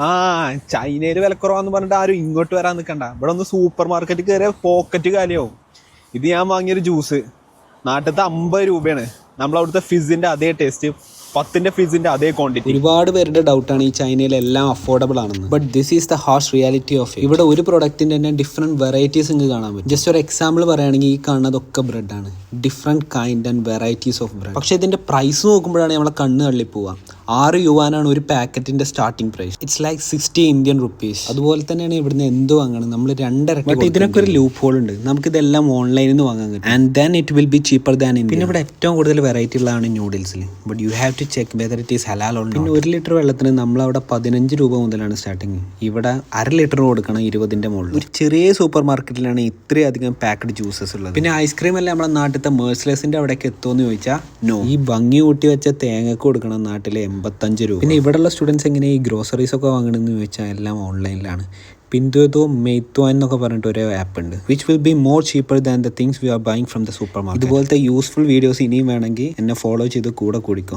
ആ ചൈനയിൽ വിലക്കുറവാന്ന് പറഞ്ഞിട്ട് ആരും ഇങ്ങോട്ട് വരാൻ നിൽക്കണ്ട. ഇവിടെ ഒന്ന് സൂപ്പർ മാർക്കറ്റ് കയറിയ പോക്കറ്റ് കാലിയാവും. ഇത് ഞാൻ വാങ്ങിയൊരു ജ്യൂസ് നാട്ടിലത്തെ 50 രൂപയാണ്. നമ്മളവിടുത്തെ ഫിസിന്റെ അതേ ടേസ്റ്റ്, 10ന്റെ ഫിസിന്റെ അതേ ക്വാണ്ടിറ്റി. ഒരുപാട് പേരുടെ ഡൗട്ടാണ് ഈ ചൈനയിൽ എല്ലാം അഫോർഡബിൾ ആണെന്ന്. But this is the harsh reality of it. ഇവിടെ ഒരു പ്രൊഡക്റ്റിന്റെ തന്നെ ഡിഫറെന്റ് വെറൈറ്റീസ് നിങ്ങൾക്ക് കാണാൻ പറ്റും. ജസ്റ്റ് ഒരു എക്സാമ്പിൾ പറയുകയാണെങ്കിൽ ഈ കാണുന്നതൊക്കെ ബ്രെഡാണ്, different kind and varieties of bread. പക്ഷെ ഇതിന്റെ പ്രൈസ് നോക്കുമ്പോഴാണ് നമ്മളെ കണ്ണ് തള്ളി പോവുക. 6 യുവാനാണ് ഒരു പാക്കറ്റിന്റെ starting price. It's like 60 Indian rupees. അതുപോലെ തന്നെയാണ് ഇവിടുന്ന് എന്ത് വാങ്ങണം, നമ്മൾ 2 ഇരട്ടി. ബട്ട് ഇതിനൊക്കെ ഒരു ലൂപ്പ് ഹോൾ ഉണ്ട്, നമുക്ക് ഇതെല്ലാം ഓൺലൈനിൽ നിന്ന് വാങ്ങാൻ കിട്ടും. And then it will be cheaper than India. പിന്നെ ഇവിടെ ഏറ്റവും കൂടുതൽ വെറൈറ്റി ഉള്ളതാണ് നൂഡിൽസിൽ. But you have to check whether it is halal or not. പിന്നെ 1 ലിറ്റർ വെള്ളത്തിന് നമ്മളവിടെ 15 രൂപ മുതലാണ് സ്റ്റാർട്ടിങ്. ഇവിടെ 1/2 ലിറ്റർ കൊടുക്കണം 20ന്റെ മുകളിൽ. ഒരു ചെറിയ സൂപ്പർ മാർക്കറ്റിലാണ് ഇത്രയധികം പാക്ഡ് ജ്യൂസസ് ഉള്ളത്. പിന്നെ ഐസ്ക്രീം അല്ലേ നമ്മുടെ നാട്ടിലത്തെ മേഴ്സ്ലെസിന്റെ അവിടേക്ക് എത്തുമെന്ന് ചോദിച്ചാൽ നോ. ഈ ഭംഗി കൂട്ടി വെച്ച തേങ്ങക്ക് കൊടുക്കണം നാട്ടിലെ 85 രൂപ. പിന്നെ ഇവിടെയുള്ള സ്റ്റുഡൻസ് എങ്ങനെ ഈ ഗ്രോസറീസ് ഒക്കെ വാങ്ങണമെന്ന് ചോദിച്ചാൽ എല്ലാം ഓൺലൈനിലാണ്. പിന്തുതോ മെയ്ത്വാൻ എന്നൊക്കെ പറഞ്ഞിട്ട് ഒരു ആപ്പ് ഉണ്ട്, which will be more cheaper than the things we R buying from the super market. ഇതുപോലത്തെ യൂസ്ഫുൾ വീഡിയോസ് ഇനിയും വേണമെങ്കിൽ എന്നെ ഫോളോ ചെയ്ത് കൂടെ കൂടിക്കോ.